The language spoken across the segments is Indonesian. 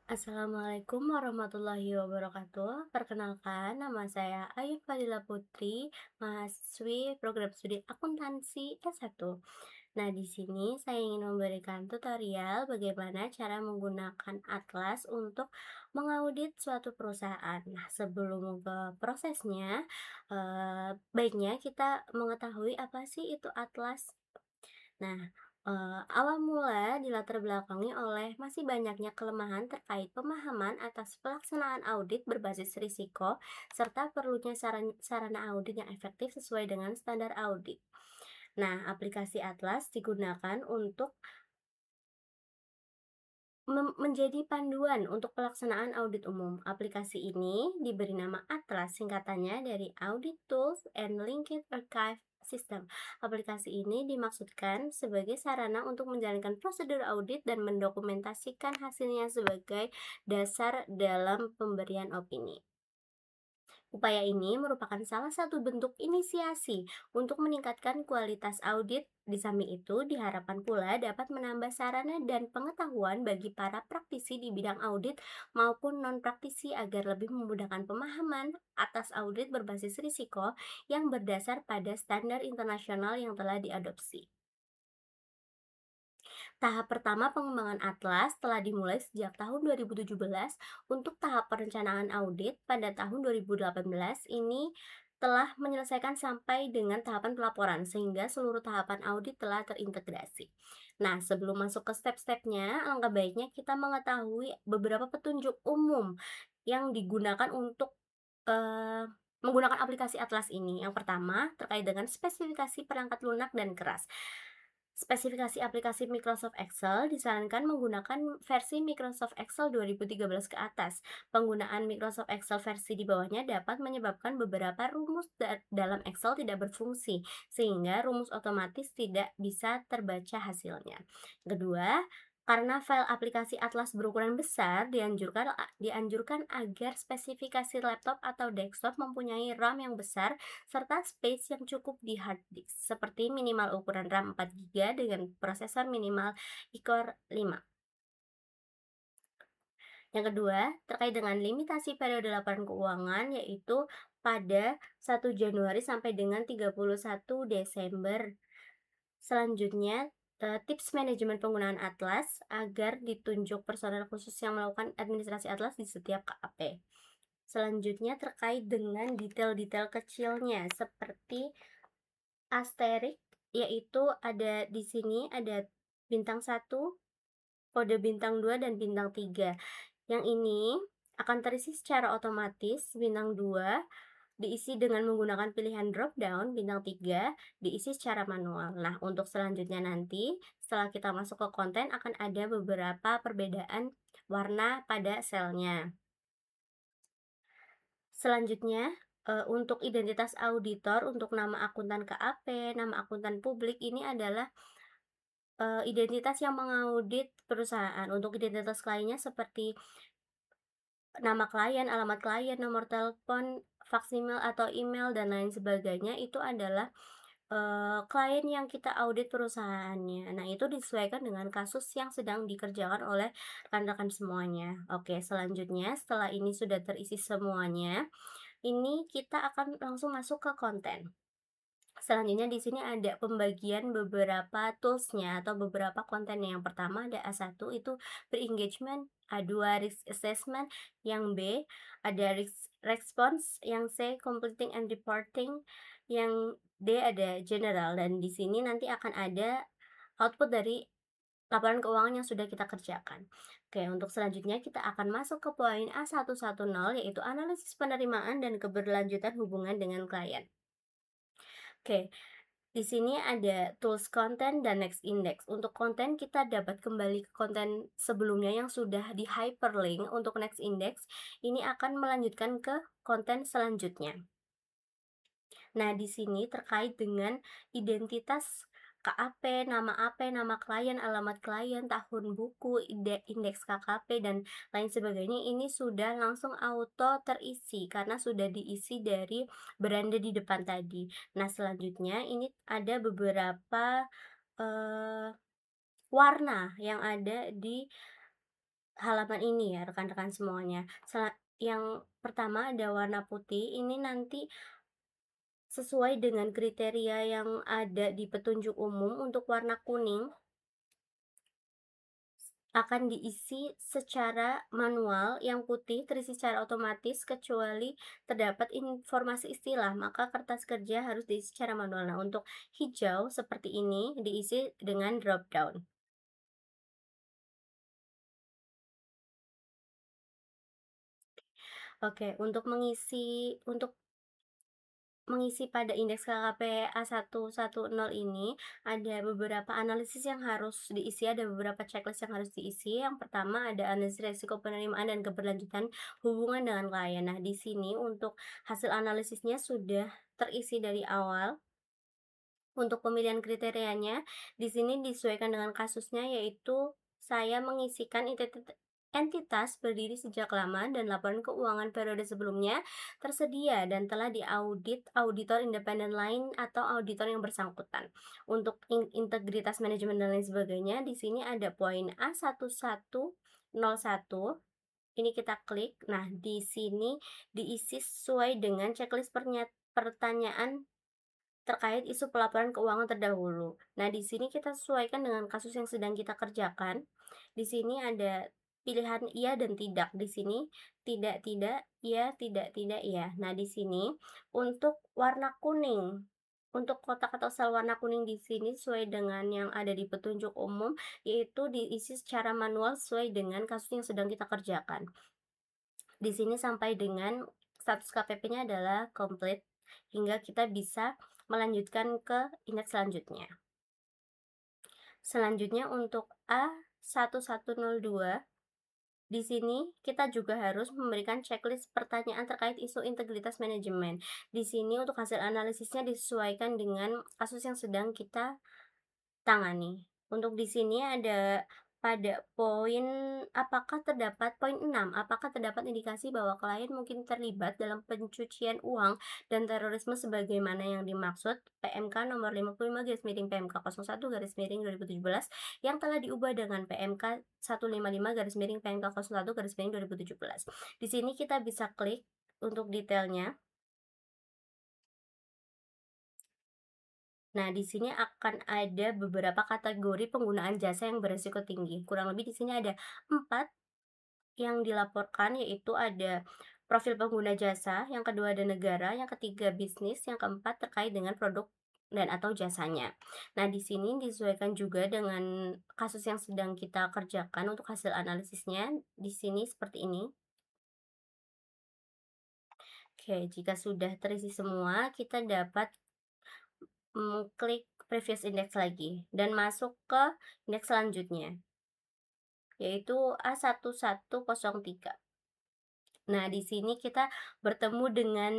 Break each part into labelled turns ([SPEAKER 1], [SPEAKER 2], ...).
[SPEAKER 1] Assalamualaikum warahmatullahi wabarakatuh. Perkenalkan, nama saya Ayu Fadila Putri, mahasiswi program studi akuntansi S1. Nah, di sini saya ingin memberikan tutorial bagaimana cara menggunakan Atlas untuk mengaudit suatu perusahaan. Nah, sebelum ke prosesnya, baiknya kita mengetahui apa sih itu Atlas. Nah, awal mula dilatar belakangi oleh masih banyaknya kelemahan terkait pemahaman atas pelaksanaan audit berbasis risiko, serta perlunya sarana audit yang efektif sesuai dengan standar audit. Nah, aplikasi Atlas digunakan untuk menjadi panduan untuk pelaksanaan audit umum. Aplikasi ini diberi nama Atlas, singkatannya dari Audit Tools and Linked Archive System. Aplikasi ini dimaksudkan sebagai sarana untuk menjalankan prosedur audit dan mendokumentasikan hasilnya sebagai dasar dalam pemberian opini. Upaya ini merupakan salah satu bentuk inisiasi untuk meningkatkan kualitas audit. Di samping itu, diharapkan pula dapat menambah sarana dan pengetahuan bagi para praktisi di bidang audit maupun non-praktisi agar lebih memudahkan pemahaman atas audit berbasis risiko yang berdasar pada standar internasional yang telah diadopsi. Tahap pertama pengembangan Atlas telah dimulai sejak tahun 2017. Untuk tahap perencanaan audit pada tahun 2018 ini telah menyelesaikan sampai dengan tahapan pelaporan sehingga seluruh tahapan audit telah terintegrasi. Nah, sebelum masuk ke step-stepnya, alangkah baiknya kita mengetahui beberapa petunjuk umum yang digunakan untuk menggunakan aplikasi Atlas ini. Yang pertama, terkait dengan spesifikasi perangkat lunak dan keras. Spesifikasi aplikasi Microsoft Excel disarankan menggunakan versi Microsoft Excel 2013 ke atas. Penggunaan Microsoft Excel versi di bawahnya dapat menyebabkan beberapa rumus dalam Excel tidak berfungsi, sehingga rumus otomatis tidak bisa terbaca hasilnya. Kedua, karena file aplikasi Atlas berukuran besar, dianjurkan agar spesifikasi laptop atau desktop mempunyai RAM yang besar serta space yang cukup di hard disk, seperti minimal ukuran RAM 4 GB dengan prosesor minimal i-Core 5. Yang kedua, terkait dengan limitasi periode laporan keuangan, yaitu pada 1 Januari sampai dengan 31 Desember. Selanjutnya, tips manajemen penggunaan Atlas agar ditunjuk personel khusus yang melakukan administrasi Atlas di setiap KAP. Selanjutnya, terkait dengan detail-detail kecilnya seperti asterik, yaitu ada di sini ada bintang 1, kode bintang 2 dan bintang 3. Yang ini akan terisi secara otomatis. Bintang 2 diisi dengan menggunakan pilihan drop down, bintang 3 diisi secara manual. Nah, untuk selanjutnya nanti setelah kita masuk ke konten akan ada beberapa perbedaan warna pada selnya. Selanjutnya, untuk identitas auditor untuk nama akuntan KAP, nama akuntan publik ini adalah identitas yang mengaudit perusahaan. Untuk identitas lainnya seperti nama klien, alamat klien, nomor telepon, faksimil atau email, dan lain sebagainya itu adalah klien yang kita audit perusahaannya. Nah, itu disesuaikan dengan kasus yang sedang dikerjakan oleh rekan-rekan semuanya. Oke, selanjutnya setelah ini sudah terisi semuanya, ini kita akan langsung masuk ke konten. Selanjutnya di sini ada pembagian beberapa tools-nya atau beberapa kontennya. Yang pertama ada A1 itu pre-engagement, A2 risk assessment, yang B ada risk response, yang C completing and reporting, yang D ada general, dan di sini nanti akan ada output dari laporan keuangan yang sudah kita kerjakan. Oke, untuk selanjutnya kita akan masuk ke poin A110, yaitu analisis penerimaan dan keberlanjutan hubungan dengan klien. Oke, di sini ada tools konten dan next index. Untuk konten kita dapat kembali ke konten sebelumnya yang sudah di hyperlink. Untuk next index ini akan melanjutkan ke konten selanjutnya. Nah, di sini terkait dengan identitas KAP, nama AP, nama klien, alamat klien, tahun buku, indeks KKP, dan lain sebagainya ini sudah langsung auto terisi karena sudah diisi dari beranda di depan tadi. Nah, selanjutnya ini ada beberapa warna yang ada di halaman ini ya rekan-rekan semuanya. Yang pertama ada warna putih, ini nanti sesuai dengan kriteria yang ada di petunjuk umum. Untuk warna kuning akan diisi secara manual, yang putih terisi secara otomatis kecuali terdapat informasi istilah, maka kertas kerja harus diisi secara manual. Nah, untuk hijau seperti ini diisi dengan drop down. Oke, untuk mengisi pada indeks KKP A110 ini, ada beberapa analisis yang harus diisi, ada beberapa checklist yang harus diisi. Yang pertama ada analisis resiko penerimaan dan keberlanjutan hubungan dengan klien. Nah, di sini untuk hasil analisisnya sudah terisi dari awal. Untuk pemilihan kriterianya, di sini disesuaikan dengan kasusnya, yaitu saya mengisikan entitas berdiri sejak lama dan laporan keuangan periode sebelumnya tersedia dan telah diaudit auditor independen lain atau auditor yang bersangkutan. Untuk integritas manajemen dan lain sebagainya, di sini ada poin A1101. Ini kita klik. Nah, di sini diisi sesuai dengan checklist pertanyaan terkait isu pelaporan keuangan terdahulu. Nah, di sini kita sesuaikan dengan kasus yang sedang kita kerjakan. Di sini ada pilihan iya dan tidak. Di sini tidak, tidak, iya, tidak, tidak, iya. Nah, di sini untuk warna kuning, untuk kotak atau sel warna kuning di sini sesuai dengan yang ada di petunjuk umum, yaitu diisi secara manual sesuai dengan kasus yang sedang kita kerjakan. Di sini sampai dengan status KPP-nya adalah komplit hingga kita bisa melanjutkan ke indeks selanjutnya. Selanjutnya untuk A1102, di sini kita juga harus memberikan checklist pertanyaan terkait isu integritas manajemen. Di sini untuk hasil analisisnya disesuaikan dengan kasus yang sedang kita tangani. Untuk di sini ada pada poin 6, apakah terdapat indikasi bahwa klien mungkin terlibat dalam pencucian uang dan terorisme sebagaimana yang dimaksud PMK nomor 55 garis miring PMK 01 garis miring 2017 yang telah diubah dengan PMK 155 garis miring PMK 01 garis miring 2017. Di sini kita bisa klik untuk detailnya. Nah, di sini akan ada beberapa kategori penggunaan jasa yang beresiko tinggi. Kurang lebih di sini ada 4 yang dilaporkan, yaitu ada profil pengguna jasa, yang kedua ada negara, yang ketiga bisnis, yang keempat terkait dengan produk dan atau jasanya. Nah, di sini disesuaikan juga dengan kasus yang sedang kita kerjakan untuk hasil analisisnya. Di sini seperti ini. Oke, jika sudah terisi semua, kita dapat klik previous index lagi dan masuk ke indeks selanjutnya, yaitu A1103. Nah, di sini kita bertemu dengan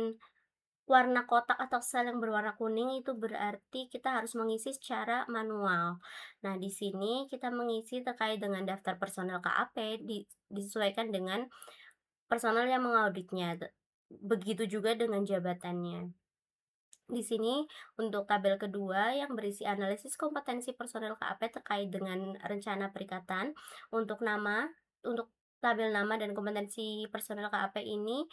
[SPEAKER 1] warna kotak atau sel yang berwarna kuning, itu berarti kita harus mengisi secara manual. Nah, di sini kita mengisi terkait dengan daftar personel KAP disesuaikan dengan personel yang mengauditnya. Begitu juga dengan jabatannya. Di sini untuk tabel kedua yang berisi analisis kompetensi personel KAP terkait dengan rencana perikatan. Untuk tabel nama dan kompetensi personel KAP ini,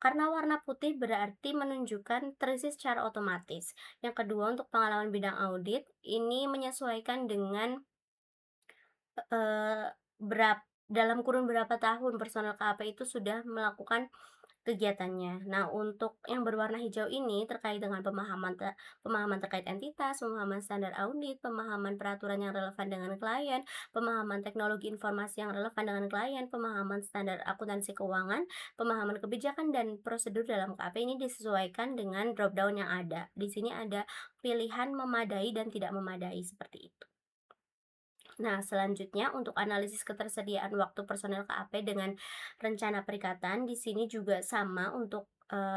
[SPEAKER 1] karena warna putih berarti menunjukkan terisi secara otomatis. Yang kedua untuk pengalaman bidang audit, ini menyesuaikan dengan eh, dalam kurun berapa tahun personel KAP itu sudah melakukan kegiatannya. Nah, untuk yang berwarna hijau ini terkait dengan pemahaman terkait entitas, pemahaman standar audit, pemahaman peraturan yang relevan dengan klien, pemahaman teknologi informasi yang relevan dengan klien, pemahaman standar akuntansi keuangan, pemahaman kebijakan dan prosedur dalam KAP ini disesuaikan dengan drop down yang ada. Di sini ada pilihan memadai dan tidak memadai seperti itu. Nah, selanjutnya untuk analisis ketersediaan waktu personel KAP dengan rencana perikatan, di sini juga sama untuk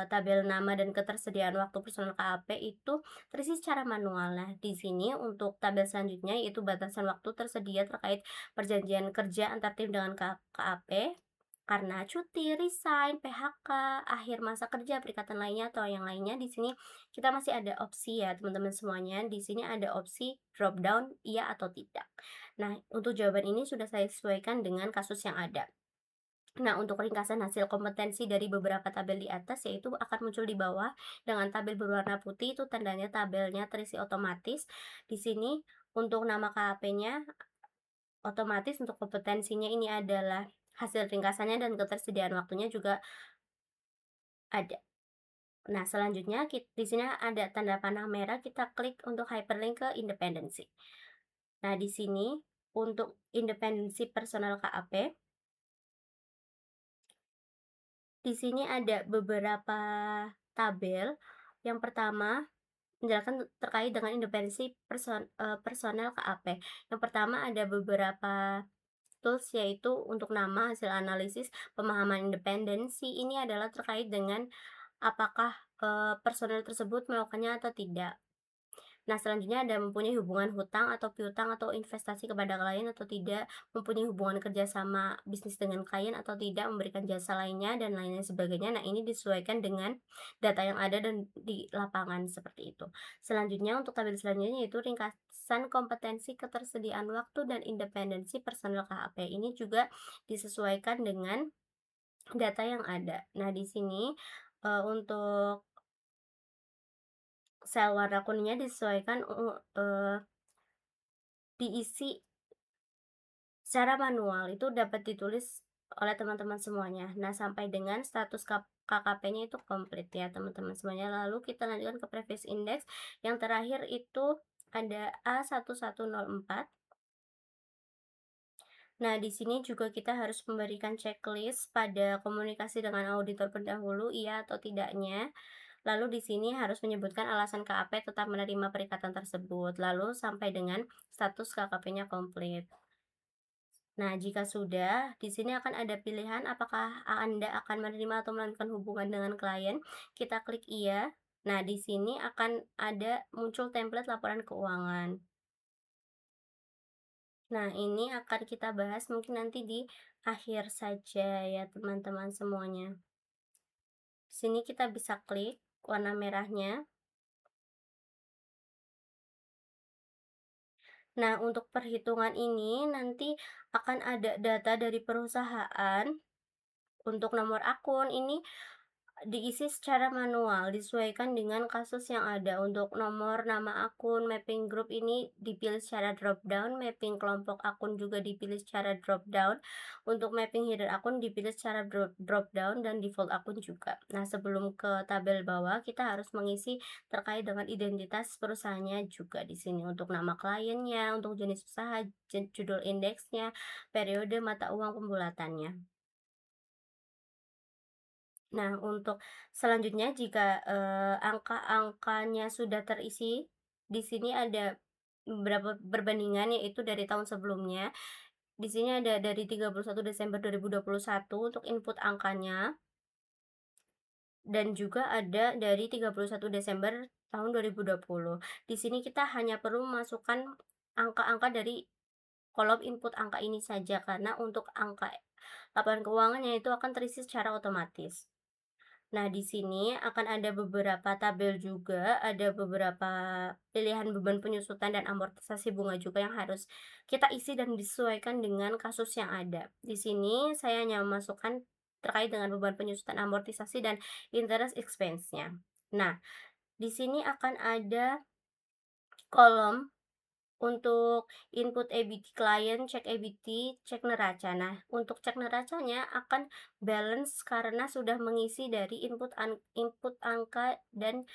[SPEAKER 1] tabel nama dan ketersediaan waktu personel KAP itu terisi secara manual. Nah, di sini untuk tabel selanjutnya yaitu batasan waktu tersedia terkait perjanjian kerja antar tim dengan KAP. karena cuti, resign, PHK, akhir masa kerja, perikatan lainnya, atau yang lainnya. Di sini kita masih ada opsi ya teman-teman semuanya, di sini ada opsi drop down iya atau tidak. Nah, untuk jawaban ini sudah saya sesuaikan dengan kasus yang ada. Nah, untuk ringkasan hasil kompetensi dari beberapa tabel di atas, yaitu akan muncul di bawah dengan tabel berwarna putih, itu tandanya tabelnya terisi otomatis. Di sini untuk nama KAP-nya otomatis, untuk kompetensinya ini adalah hasil ringkasannya, dan ketersediaan waktunya juga ada. Nah, selanjutnya di sini ada tanda panah merah, kita klik untuk hyperlink ke independensi. Nah, di sini untuk independensi personal KAP, di sini ada beberapa tabel. Yang pertama, menjelaskan terkait dengan independensi personel KAP. Yang pertama ada beberapa tools, yaitu untuk nama, hasil analisis, pemahaman independensi. Ini adalah terkait dengan apakah, personel tersebut melakukannya atau tidak. Nah, selanjutnya ada mempunyai hubungan hutang atau piutang atau investasi kepada klien atau tidak, mempunyai hubungan kerjasama bisnis dengan klien atau tidak, memberikan jasa lainnya, dan lain-lain sebagainya. Nah, ini disesuaikan dengan data yang ada dan di lapangan, seperti itu. Selanjutnya, untuk tabel selanjutnya yaitu ringkasan kompetensi, ketersediaan waktu, dan independensi personel KAP. Ini juga disesuaikan dengan data yang ada. Nah, di sini, untuk sel warna kuningnya disesuaikan, diisi secara manual, itu dapat ditulis oleh teman-teman semuanya. Nah, sampai dengan status KKP-nya itu komplit ya teman-teman semuanya. Lalu kita lanjutkan ke previous index, yang terakhir itu ada A1104. Nah, di sini juga kita harus memberikan checklist pada komunikasi dengan auditor pendahulu, iya atau tidaknya. Lalu di sini harus menyebutkan alasan KAP tetap menerima perikatan tersebut. Lalu sampai dengan status KKP-nya komplit. Nah, jika sudah, di sini akan ada pilihan apakah Anda akan menerima atau melanjutkan hubungan dengan klien. Kita klik iya. Nah, di sini akan ada muncul template laporan keuangan. Nah, ini akan kita bahas mungkin nanti di akhir saja ya teman-teman semuanya. Di sini kita bisa klik warna merahnya. Nah, untuk perhitungan ini nanti akan ada data dari perusahaan. Untuk nomor akun ini diisi secara manual, disesuaikan dengan kasus yang ada. Untuk nomor nama akun, mapping group ini dipilih secara drop down, mapping kelompok akun juga dipilih secara drop down. Untuk mapping header akun dipilih secara drop down, dan default akun juga. Nah, sebelum ke tabel bawah, kita harus mengisi terkait dengan identitas perusahaannya juga di sini. Untuk nama kliennya, untuk jenis usaha, judul indeksnya, periode mata uang pembulatannya. Nah, untuk selanjutnya jika, angka-angkanya sudah terisi, di sini ada beberapa perbandingan, yaitu dari tahun sebelumnya. Di sini ada dari 31 Desember 2021 untuk input angkanya, dan juga ada dari 31 Desember tahun 2020. Di sini kita hanya perlu memasukkan angka-angka dari kolom input angka ini saja, karena untuk angka laporan keuangannya itu akan terisi secara otomatis. Nah, di sini akan ada beberapa tabel juga, ada beberapa pilihan beban penyusutan dan amortisasi bunga juga yang harus kita isi dan disesuaikan dengan kasus yang ada. Di sini saya hanya memasukkan terkait dengan beban penyusutan, amortisasi, dan interest expense-nya. Nah, di sini akan ada kolom untuk input EBT klien, cek EBT, cek neraca. Nah, untuk cek neracanya akan balance karena sudah mengisi dari input angka dan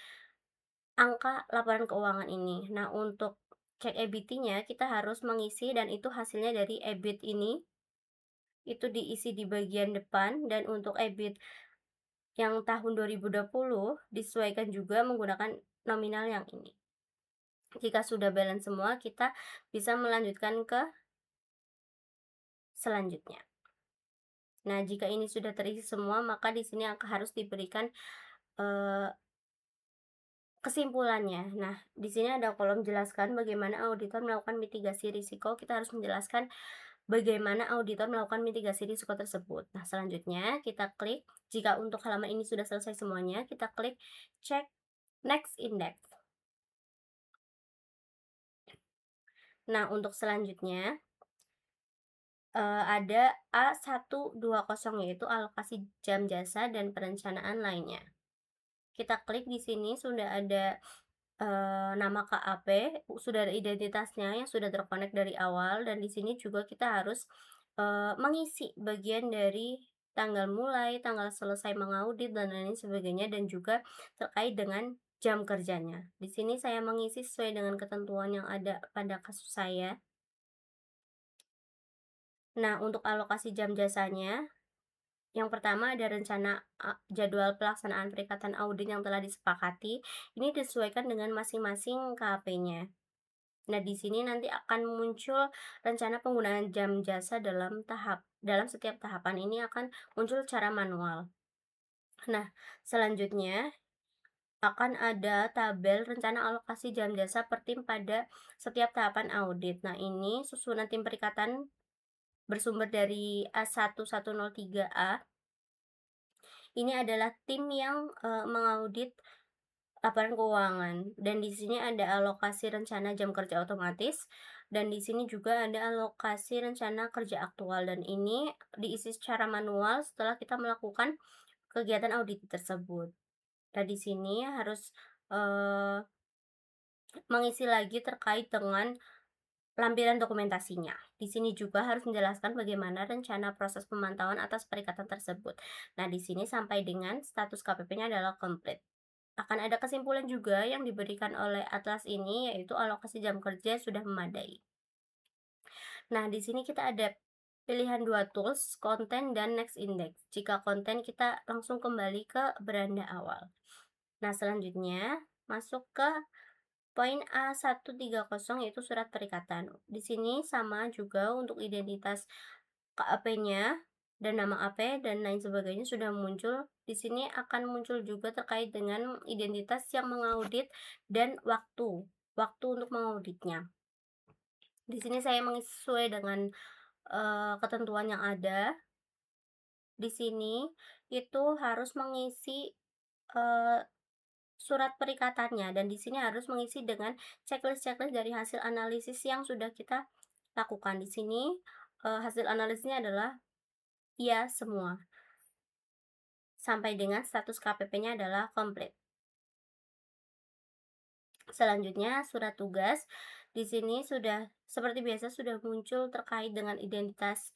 [SPEAKER 1] angka laporan keuangan ini. Nah, untuk cek EBT-nya kita harus mengisi, dan itu hasilnya dari EBIT ini, itu diisi di bagian depan. Dan untuk EBIT yang tahun 2020 disesuaikan juga menggunakan nominal yang ini. Jika sudah balance semua, kita bisa melanjutkan ke selanjutnya. Nah, jika ini sudah terisi semua, maka di sini harus diberikan kesimpulannya. Nah, di sini ada kolom jelaskan bagaimana auditor melakukan mitigasi risiko. Kita harus menjelaskan bagaimana auditor melakukan mitigasi risiko tersebut. Nah, selanjutnya kita klik, jika untuk halaman ini sudah selesai semuanya, kita klik cek next index. Nah, untuk selanjutnya, ada A120, yaitu alokasi jam jasa dan perencanaan lainnya. Kita klik di sini sudah ada, nama KAP, sudah ada identitasnya yang sudah terkonek dari awal, dan di sini juga kita harus, mengisi bagian dari tanggal mulai, tanggal selesai mengaudit, dan lain sebagainya, dan juga terkait dengan jam kerjanya. Di sini saya mengisi sesuai dengan ketentuan yang ada pada kasus saya. Nah, untuk alokasi jam jasanya, yang pertama ada rencana jadwal pelaksanaan perikatan audit yang telah disepakati, ini disesuaikan dengan masing-masing KAP-nya. Nah, di sini nanti akan muncul rencana penggunaan jam jasa dalam setiap tahapan ini akan muncul secara manual. Nah, selanjutnya akan ada tabel rencana alokasi jam jasa per tim pada setiap tahapan audit. Nah, ini susunan tim perikatan bersumber dari A1103A. Ini adalah tim yang, mengaudit laporan keuangan, dan di sini ada alokasi rencana jam kerja otomatis, dan di sini juga ada alokasi rencana kerja aktual, dan ini diisi secara manual setelah kita melakukan kegiatan audit tersebut. Nah, di sini harus, mengisi lagi terkait dengan lampiran dokumentasinya. Di sini juga harus menjelaskan bagaimana rencana proses pemantauan atas perikatan tersebut. Nah, di sini sampai dengan status KPP-nya adalah komplit. Akan ada kesimpulan juga yang diberikan oleh atlas ini, yaitu alokasi jam kerja sudah memadai. Nah, di sini kita ada pilihan dua tools, konten dan next index. Jika konten, kita langsung kembali ke beranda awal. Nah, selanjutnya masuk ke poin A130, yaitu surat perikatan. Di sini sama juga untuk identitas KAP-nya dan nama AP dan lain sebagainya sudah muncul. Di sini akan muncul juga terkait dengan identitas yang mengaudit dan waktu untuk mengauditnya. Di sini saya sesuai dengan ketentuan yang ada. Di sini itu harus mengisi eh, surat perikatannya, dan di sini harus mengisi dengan checklist-checklist dari hasil analisis yang sudah kita lakukan. Di sini hasil analisisnya adalah iya semua. Sampai dengan status KPP-nya adalah komplit. Selanjutnya surat tugas. Di sini sudah seperti biasa sudah muncul terkait dengan identitas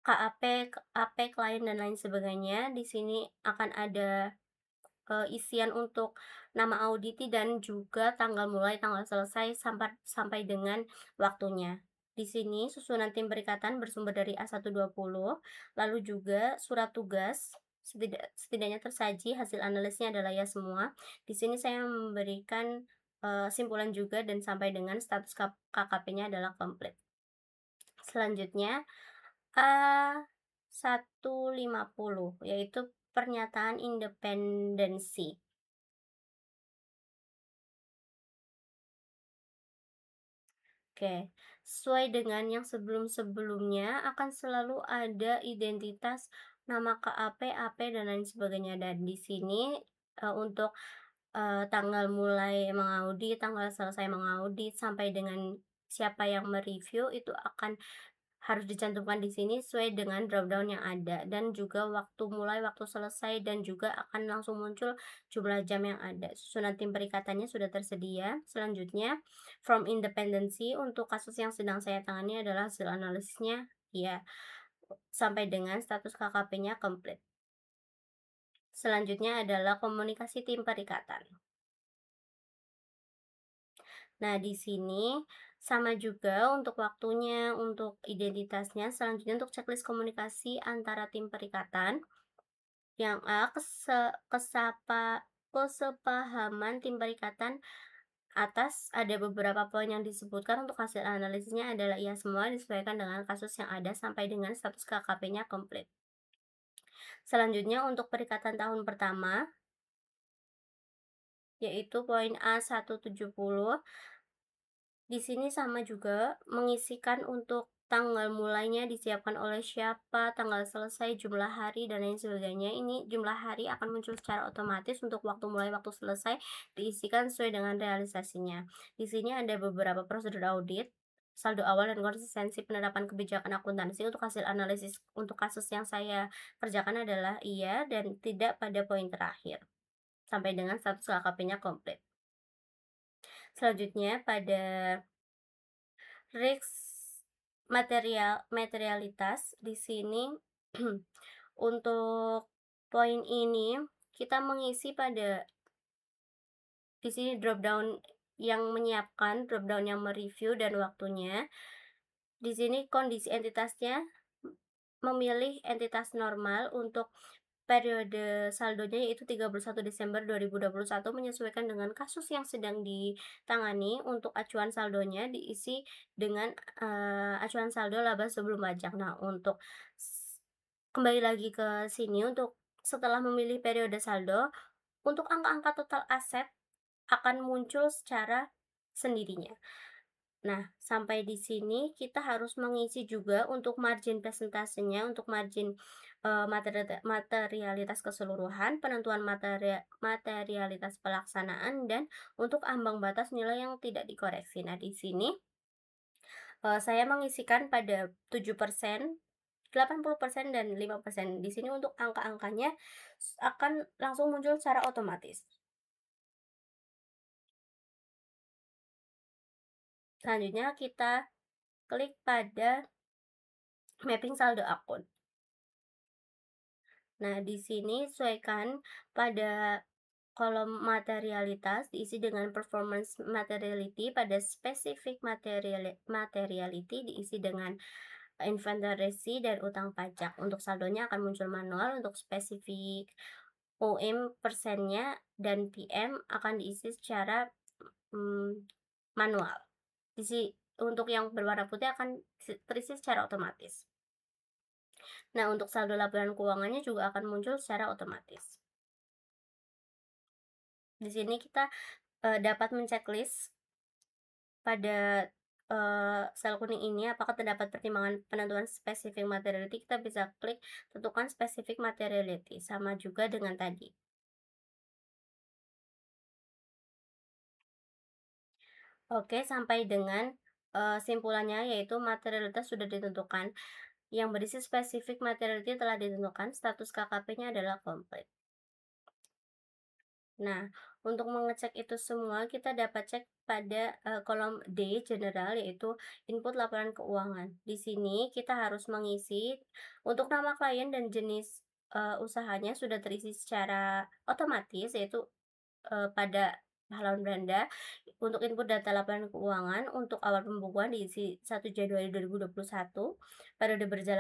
[SPEAKER 1] KAP, AP, klien dan lain sebagainya. Di sini akan ada isian untuk nama auditi dan juga tanggal mulai, tanggal selesai sampai dengan waktunya. Di sini susunan tim perikatan bersumber dari A120, lalu juga surat tugas setidaknya tersaji, hasil analisnya adalah ya semua. Di sini saya memberikan simpulan juga dan sampai dengan status KKP-nya adalah komplit. Selanjutnya A150, yaitu pernyataan independensi. Oke, sesuai dengan yang sebelum-sebelumnya akan selalu ada identitas nama KAP, AP, dan lain sebagainya. Dan di sini untuk tanggal mulai mengaudit, tanggal selesai mengaudit, sampai dengan siapa yang mereview itu akan harus dicantumkan di sini sesuai dengan drop-down yang ada, dan juga waktu mulai, waktu selesai, dan juga akan langsung muncul jumlah jam yang ada. Susunan tim perikatannya sudah tersedia. Selanjutnya, from independency untuk kasus yang sedang saya tangani adalah hasil analisisnya ya, sampai dengan status KKP-nya komplit. Selanjutnya adalah komunikasi tim perikatan. Nah, di sini sama juga untuk waktunya, untuk identitasnya. Selanjutnya untuk checklist komunikasi antara tim perikatan. Yang A, kesepahaman tim perikatan atas ada beberapa poin yang disebutkan untuk hasil analisisnya adalah iya semua disesuaikan dengan kasus yang ada sampai dengan status KKP-nya komplit. Selanjutnya untuk perikatan tahun pertama, yaitu poin A170. Di sini sama juga mengisikan untuk tanggal mulainya disiapkan oleh siapa, tanggal selesai, jumlah hari, dan lain sebagainya. Ini jumlah hari akan muncul secara otomatis untuk waktu mulai, waktu selesai, diisikan sesuai dengan realisasinya. Di sini ada beberapa prosedur audit, saldo awal dan konsistensi penerapan kebijakan akuntansi untuk hasil analisis untuk kasus yang saya kerjakan adalah iya dan tidak pada poin terakhir, sampai dengan status KKP-nya komplit. Selanjutnya pada risk materialitas di sini untuk poin ini kita mengisi pada di sini drop down yang menyiapkan, drop down yang mereview dan waktunya. Di sini kondisi entitasnya memilih entitas normal untuk periode saldonya yaitu 31 Desember 2021 menyesuaikan dengan kasus yang sedang ditangani. Untuk acuan saldonya diisi dengan, acuan saldo laba sebelum pajak. Nah, untuk kembali lagi ke sini untuk setelah memilih periode saldo, untuk angka-angka total aset akan muncul secara sendirinya. Nah, sampai di sini kita harus mengisi juga untuk margin persentasenya, untuk margin, materialitas keseluruhan, penentuan materialitas pelaksanaan, dan untuk ambang batas nilai yang tidak dikoreksi. Nah, di sini, saya mengisikan pada 7%, 80% dan 5%. Di sini untuk angka-angkanya akan langsung muncul secara otomatis. Selanjutnya kita klik pada mapping saldo akun. Nah, di sini sesuaikan pada kolom materialitas diisi dengan performance materiality, pada spesifik materiality diisi dengan inventory dan utang pajak. Untuk saldonya akan muncul manual, untuk spesifik OM persennya dan PM akan diisi secara manual. Untuk yang berwarna putih akan terisi secara otomatis. Nah, untuk saldo laporan keuangannya juga akan muncul secara otomatis. Di sini kita dapat menceklis pada sel kuning ini apakah terdapat pertimbangan penentuan spesifik materiality. Kita bisa klik tentukan spesifik materiality, sama juga dengan tadi. Oke, sampai dengan simpulannya yaitu materialitas sudah ditentukan, yang berisi spesifik materiality telah ditentukan, status KKP-nya adalah komplit. Nah, untuk mengecek itu semua kita dapat cek pada kolom D general yaitu input laporan keuangan. Di sini kita harus mengisi untuk nama klien dan jenis usahanya sudah terisi secara otomatis yaitu pada halaman beranda. Untuk input data laporan keuangan untuk awal pembukuan diisi 1 Januari 2021, periode berjalan